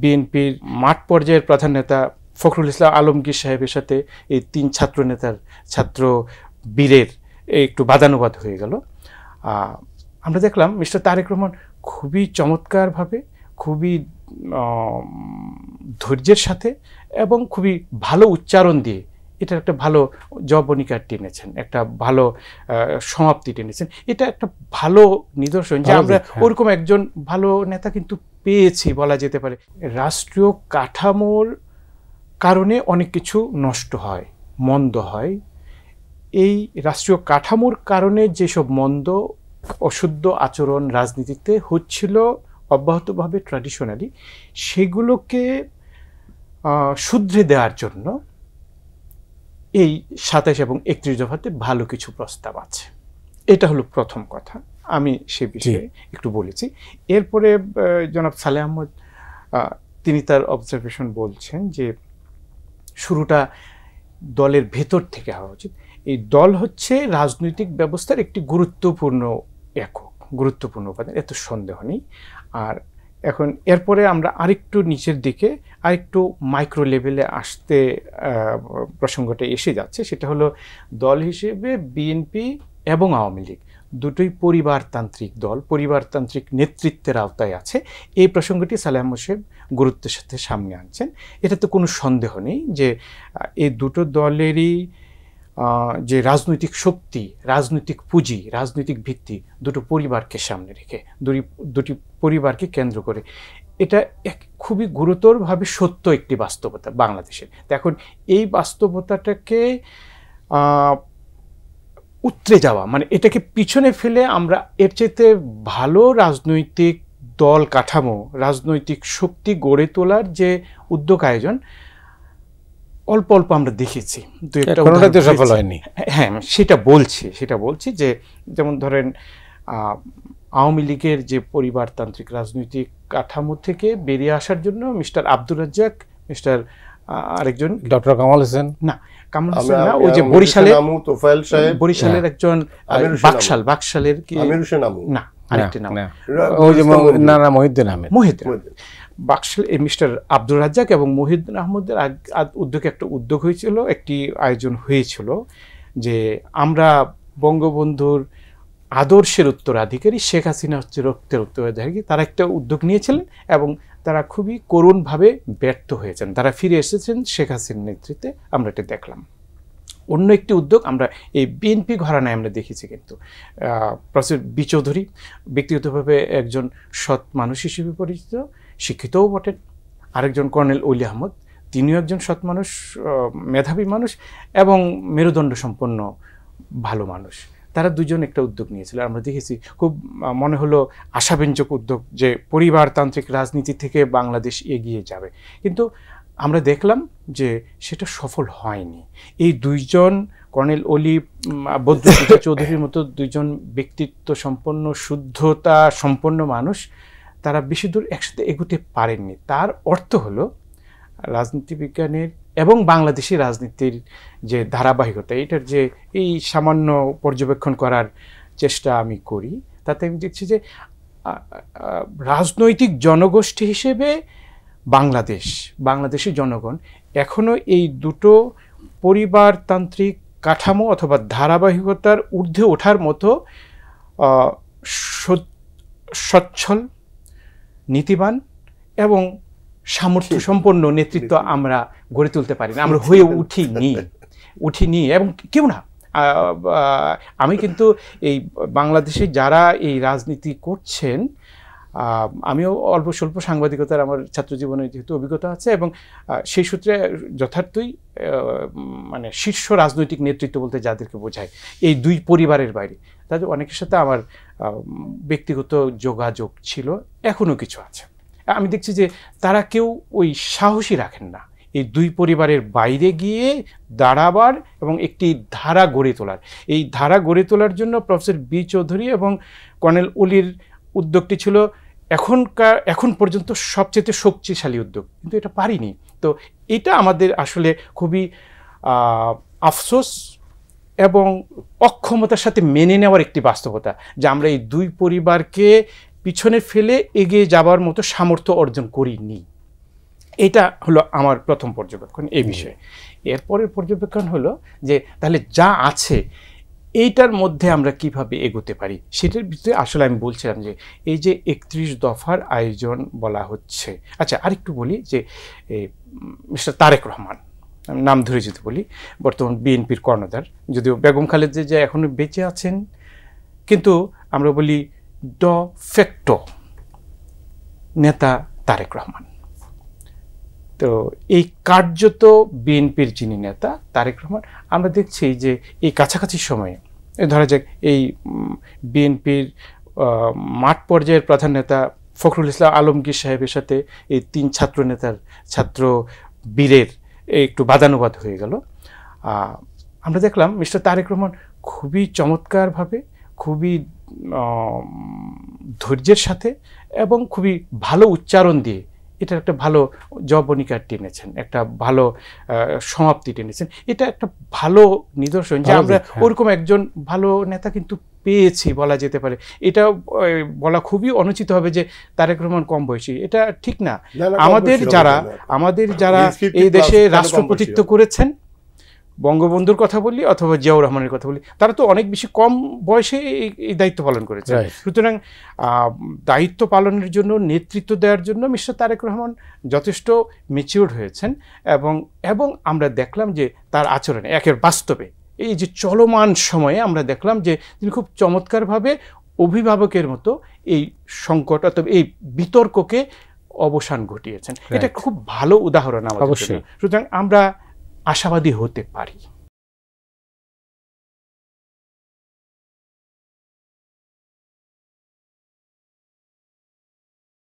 বিএনপির মাঠ পর্যায়ের প্রধান নেতা ফখরুল ইসলাম আলমগীর সাহেবের সাথে এই 3 ছাত্র নেতার ছাত্র বীরের একটু বাদানুবাদ হয়ে গেল। আমরা দেখলাম মিস্টার তারেক রহমান খুবই চমৎকারভাবে, খুবই ধৈর্যের সাথে এবং খুবই ভালো উচ্চারণ দিয়ে এটার একটা ভালো জবনিকা টেনেছেন, একটা ভালো সমাপ্তি টেনেছেন। এটা একটা ভালো নিদর্শন যে আমরা ওরকম একজন ভালো নেতা কিন্তু পেয়েছি বলা যেতে পারে। রাষ্ট্রীয় কাঠামোর কারণে অনেক কিছু নষ্ট হয়, মন্দ হয়। এই রাষ্ট্রীয় কাঠামোর কারণে যেসব মন্দ অশুদ্ধ আচরণ রাজনীতিতে হচ্ছিল অব্যাহতভাবে ট্র্যাডিশনালি, সেগুলোকে শুধরে দেওয়ার জন্য এই 27 এবং 31 দফাতে ভালো কিছু প্রস্তাব আছে। এটা হলো প্রথম কথা, আমি সে বিষয়ে একটু বলেছি। এরপরে জনাব সালেহ আহমদ তিনি তার অবজারভেশন বলছেন যে শুরুটা দলের ভেতর থেকে হওয়া উচিত। এই দল হচ্ছে রাজনৈতিক ব্যবস্থার একটি গুরুত্বপূর্ণ একক, গুরুত্বপূর্ণ উপাদান, এত সন্দেহ নেই। আর এখন এরপরে আমরা আরেকটু নিচের দিকে আরেকটু মাইক্রো লেভেলে আসতে প্রসঙ্গটা এসে যাচ্ছে। সেটা হলো দল হিসেবে বিএনপি এবং আওয়ামী লীগ দুটোই পরিবারতান্ত্রিক দল, পরিবারতান্ত্রিক নেতৃত্বের আওতায় আছে। এই প্রসঙ্গটি সালেহ আহমদ সাহেব গুরুত্বের সাথে সামনে আনছেন। এটাতে কোনো সন্দেহ নেই যে এই দুটো দলেরই যে রাজনৈতিক শক্তি, রাজনৈতিক পুঁজি, রাজনৈতিক ভিত্তি দুটো পরিবারকে সামনে রেখে, দুটি পরিবারকে কেন্দ্র করে। এটা খুবই গুরুতরভাবে সত্য একটি বাস্তবতা বাংলাদেশের। তো এখন এই বাস্তবতাটাকে উতরে যাওয়া, মানে এটাকে পিছনে ফেলে আমরা এর চাইতে ভালো রাজনৈতিক দল কাঠামো, রাজনৈতিক শক্তি গড়ে তোলার যে উদ্যোগ আয়োজন অল্প অল্প আমরা দেখেছি, সফল হয়নি। হ্যাঁ, সেটা বলছি যে যেমন ধরেন আওয়ামী লীগের যে পরিবারতান্ত্রিক রাজনৈতিক কাঠামো থেকে বেরিয়ে আসার জন্য মিস্টার আব্দুর রাজ্জাক, মিস্টার আরেকজন ডক্টর কামাল হোসেন, না কামাল হোসেন না, ওই যে বরিশালের একজন বাকশালের কি না আরেকটা নাম, ওই যে মহিউদ্দিন আহমেদ, বাকশাল মিস্টার আব্দুর রাজ্জাক এবং মহিউদ্দিন আহমেদের উদ্যোগে একটা উদ্যোগ হয়েছিল, একটি আয়োজন হয়েছিল যে আমরা বঙ্গবন্ধুর আদর্শের উত্তরাধিকারী, শেখ হাসিনা হচ্ছে রক্তের উত্তরাধিকারী। তারা একটা উদ্যোগ নিয়েছিলেন এবং তারা খুবই করুণভাবে ব্যর্থ হয়েছেন। তারা ফিরে এসেছেন শেখ হাসিনার নেতৃত্বে, আমরা এটা দেখলাম। অন্য একটি উদ্যোগ আমরা এই বিএনপি ঘরানায় আমরা দেখেছি, কিন্তু প্রফেসর বি চৌধুরী ব্যক্তিগতভাবে একজন সৎ মানুষ হিসেবে পরিচিত, শিক্ষিতও বটেন। আরেকজন কর্নেল ওলি আহমদ, তিনিও একজন সৎ মানুষ, মেধাবী মানুষ এবং মেরুদণ্ড সম্পন্ন ভালো মানুষ। তারা দুজন একটা উদ্যোগ নিয়েছিল, আমরা দেখেছি খুব মনে হলো আশাব্যঞ্জক উদ্যোগ যে পরিবারতান্ত্রিক রাজনীতি থেকে বাংলাদেশ এগিয়ে যাবে। কিন্তু আমরা দেখলাম যে সেটা সফল হয়নি। এই দুইজন কর্নেল ওলি, বদরুদ্দোজা চৌধুরীর মতো দুইজন ব্যক্তিত্ব সম্পন্ন, শুদ্ধতা সম্পন্ন মানুষ, তারা বেশি দূর একসাথে এগোতে পারেননি। তার অর্থ হলো রাজনীতি বিজ্ঞানের এবং বাংলাদেশি রাজনীতির যে ধারাবাহিকতা, এটার যে এই সামান্য পর্যবেক্ষণ করার চেষ্টা আমি করি, তাতে আমি দেখছি যে রাজনৈতিক জনগোষ্ঠী হিসেবে বাংলাদেশের জনগণ এখনও এই দুটো পরিবারতান্ত্রিক কাঠামো অথবা ধারাবাহিকতার ঊর্ধ্বে ওঠার মতো সচ্ছল, নীতিবান এবং সামর্থ্য সম্পন্ন নেতৃত্ব আমরা গড়ে তুলতে পারি না, আমরা হয়ে উঠিনি এবং কেউ না। আমি কিন্তু এই বাংলাদেশে যারা এই রাজনীতি করছেন, আমিও অল্প স্বল্প সাংবাদিকতার আমার ছাত্র জীবনে যেহেতু অভিজ্ঞতা আছে এবং সেই সূত্রে যথার্থই মানে শীর্ষ রাজনৈতিক নেতৃত্ব বলতে যাদেরকে বোঝায় এই দুই পরিবারের বাইরে, তাদের অনেকের সাথে আমার ব্যক্তিগত যোগাযোগ ছিল, এখনও কিছু আছে। আমি দেখছি যে তারা কেউ ওই সাহসী রাখেন না এই দুই পরিবারের বাইরে গিয়ে দাঁড়াবার এবং একটি ধারা গড়ে তোলার। এই ধারা গড়ে তোলার জন্য প্রফেসর বি চৌধুরী এবং কর্নেল ওলির উদ্যোগটি ছিল এখন পর্যন্ত সবচেয়ে শক্তিশালী উদ্যোগ, কিন্তু এটা পারিনি। তো এটা আমাদের আসলে খুবই আফসোস এবং অক্ষমতার সাথে মেনে নেওয়ার একটি বাস্তবতা যে আমরা এই দুই পরিবারকে পিছনে ফেলে এগিয়ে যাবার মতো সামর্থ্য অর্জন করিনি। এটা হলো আমার প্রথম পর্যবেক্ষণ এই বিষয়ে। এরপরের পর্যবেক্ষণ হলো যে তাহলে যা আছে এইটার মধ্যে আমরা কিভাবে এগোতে পারি সেটার ভিতরে আসলে আমি বলছিলাম যে এই যে 31 দফার আয়োজন বলা হচ্ছে। আচ্ছা, আরেকটু বলি যে মিস্টার তারেক রহমান, নাম ধরে যদি বলি, বর্তমান বিএনপির কর্ণধার, যদিও বেগম খালেদা জিয়া এখনো বেঁচে আছেন, কিন্তু আমরা বলি ড ফ্যাক্টো নেতা তারেক রহমান। তো এই কার্যত বিএনপির যিনি নেতা তারেক রহমান, আমরা দেখছি যে এই কাছাকাছি সময়ে ধরা যাক এই বিএনপির মাঠ পর্যায়ের প্রধান নেতা ফখরুল ইসলাম আলমগীর সাহেবের সাথে এই 3 ছাত্র নেতার ছাত্র বীরের একটু বাদানুবাদ হয়ে গেল। আমরা দেখলাম মিস্টার তারেক রহমান খুবই চমৎকারভাবে, খুবই ধৈর্যের সাথে এবং খুবই ভালো উচ্চারণ দিয়ে এটার একটা ভালো জবনিকা টেনেছেন, একটা ভালো সমাপ্তি টেনেছেন। এটা একটা ভালো নিদর্শন যে আমরা ওরকম একজন ভালো নেতা কিন্তু পেয়েছি বলা যেতে পারে। এটা বলা খুবই অনুচিত হবে যে তারেক রহমান কম বয়সী, এটা ঠিক না। আমাদের যারা এই দেশে রাষ্ট্রপতিত্ব করেছেন, বঙ্গবন্ধুর কথা বলি অথবা জিয়াউর রহমানের কথা বলি, তারা তো অনেক বেশি কম বয়সে এই দায়িত্ব পালন করেছে। সুতরাং দায়িত্ব পালনের জন্য, নেতৃত্ব দেওয়ার জন্য মিস্টার তারেক রহমান যথেষ্ট ম্যাচিউরড হয়েছেন এবং আমরা দেখলাম যে তার আচরণে একের বাস্তবে এই যে চলমান সময়ে আমরা দেখলাম যে তিনি খুব চমৎকারভাবে অভিভাবকের মতো এই সংকট অথবা এই বিতর্ককে অবসান ঘটিয়েছেন। এটা খুব ভালো উদাহরণ আমাদের। সুতরাং আমরা আশাবাদী হতে পারি।